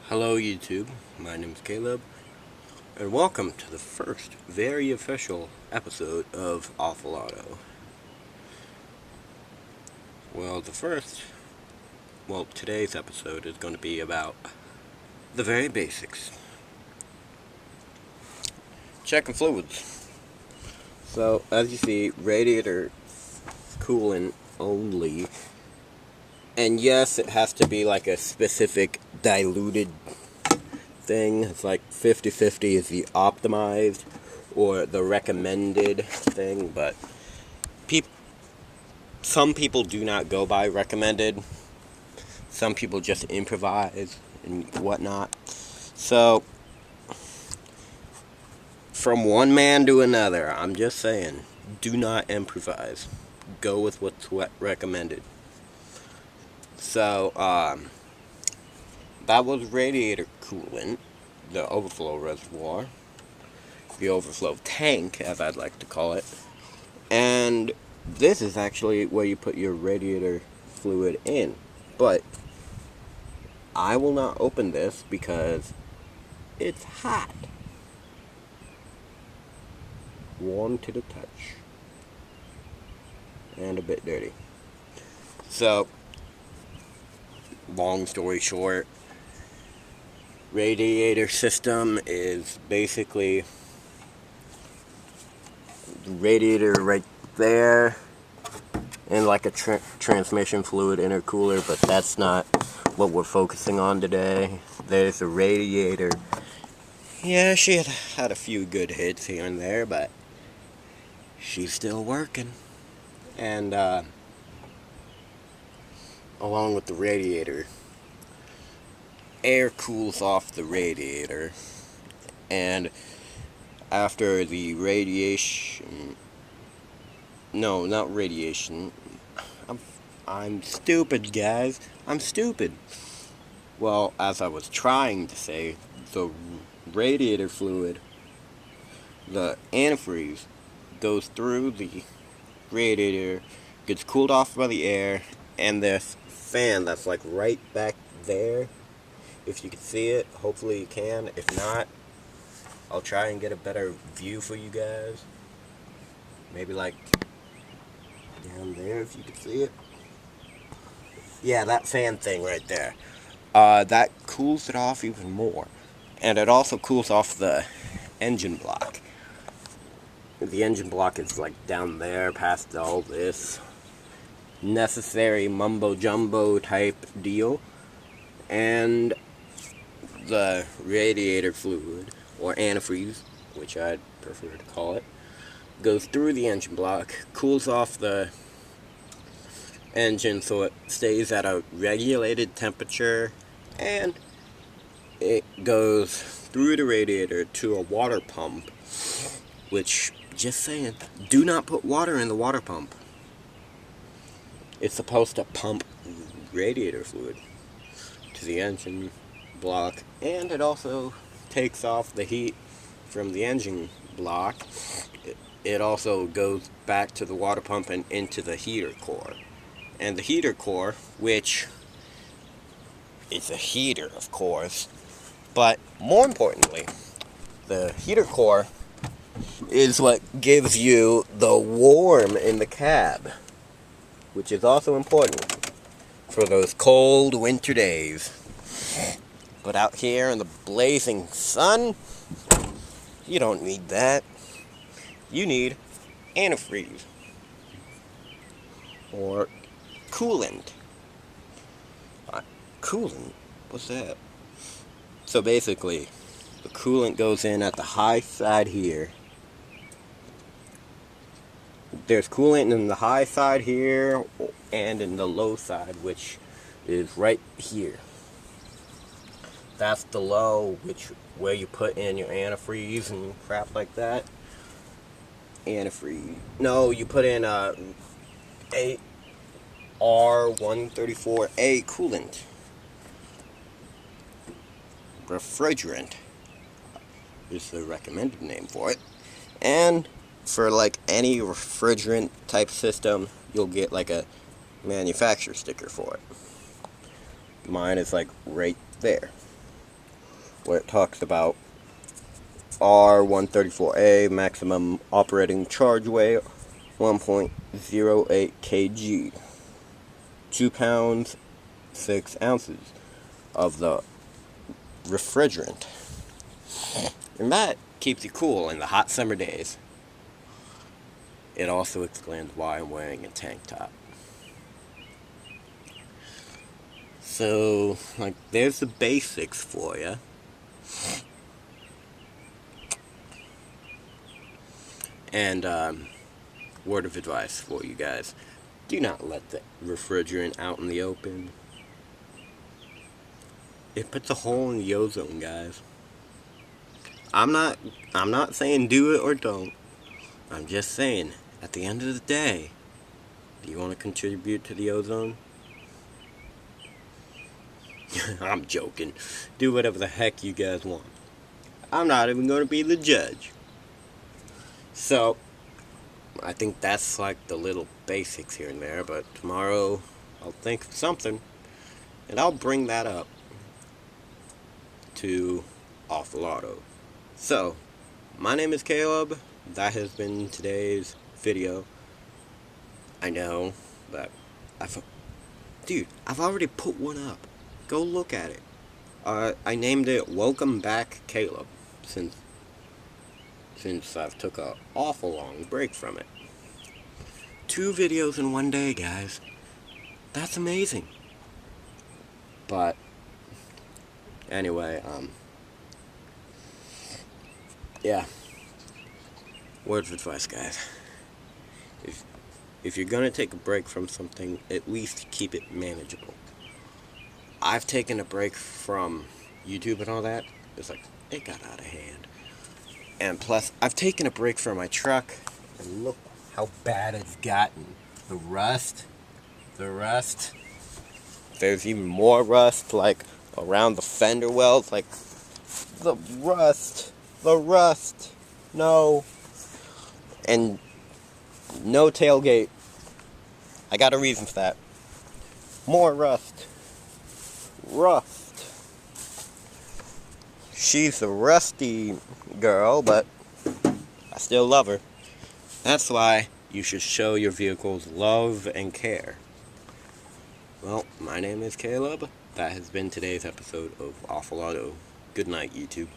Hello YouTube, my name is Caleb, and welcome to the first very official episode of Awful Auto. Today's episode is going to be about the very basics. Checking fluids. So, as you see, radiator coolant only. And yes, it has to be like a specific diluted thing. It's like 50-50 is the optimized or the recommended thing, but some people do not go by recommended. Some people just improvise and whatnot. So, from one man to another, I'm just saying, do not improvise. Go with what's recommended. So, that was radiator coolant, the overflow reservoir, the overflow tank, as I'd like to call it. And this is actually where you put your radiator fluid in. But I will not open this because it's hot. Warm to the touch. And a bit dirty. So, long story short, radiator system is basically the radiator right there and like a transmission fluid intercooler, but that's not what we're focusing on today. There's a radiator. Yeah, she had a few good hits here and there, but she's still working. And along with the radiator, air cools off the radiator, and after the radiation, no, not radiation, I'm stupid, guys, I'm stupid. Well, as I was trying to say, the radiator fluid, the antifreeze, goes through the radiator, gets cooled off by the air, and this fan that's like right back there, if you can see it, hopefully you can. If not, I'll try and get a better view for you guys. Maybe like down there, if you can see it. Yeah, that fan thing right there. That cools it off even more. And it also cools off the engine block. The engine block is like down there past all this necessary mumbo jumbo type deal, and the radiator fluid, or antifreeze, which I'd prefer to call it, goes through the engine block, cools off the engine so it stays at a regulated temperature, and it goes through the radiator to a water pump, which, just saying, do not put water in the water pump. It's supposed to pump radiator fluid to the engine block, and it also takes off the heat from the engine block. It also goes back to the water pump and into the heater core. And the heater core, which is a heater, of course, but more importantly, the heater core is what gives you the warm in the cab, which is also important for those cold winter days. But out here in the blazing sun, you don't need that. You need antifreeze or coolant. Coolant? What's that? So basically, the coolant goes in at the high side here. There's coolant in the high side here and in the low side, which is right here. That's the low, where you put in your antifreeze and crap like that. Antifreeze. No, you put in R134A coolant. Refrigerant is the recommended name for it. And for like any refrigerant type system, you'll get like a manufacturer sticker for it. Mine is like right there. where it talks about R134A maximum operating charge weight 1.08 kg, 2 pounds 6 ounces of the refrigerant, and that keeps you cool in the hot summer days. It also explains why I'm wearing a tank top. So, like, there's the basics for you. And, word of advice for you guys. Do not let the refrigerant out in the open. It puts a hole in the ozone, guys. I'm not saying do it or don't. I'm just saying, at the end of the day, do you want to contribute to the ozone? I'm joking. Do whatever the heck you guys want. I'm not even going to be the judge. So, I think that's like the little basics here and there, but tomorrow I'll think of something, and I'll bring that up to Awful Auto. So, my name is Caleb. That has been today's video. I know, but I've already put one up. Go look at it. I named it Welcome Back Caleb, since I've took a awful long break from it. 2 videos in one day, guys. That's amazing. But anyway, yeah. Words of advice, guys. If you're gonna take a break from something, at least keep it manageable. I've taken a break from YouTube and all that. It's like, it got out of hand. And plus, I've taken a break from my truck, and look how bad it's gotten. The rust. There's even more rust, like, around the fender wells. Like, the rust. No. And no tailgate. I got a reason for that. More rust. She's a rusty girl, but I still love her. That's why you should show your vehicles love and care. Well, my name is Caleb. That has been today's episode of Awful Auto. Good night, YouTube.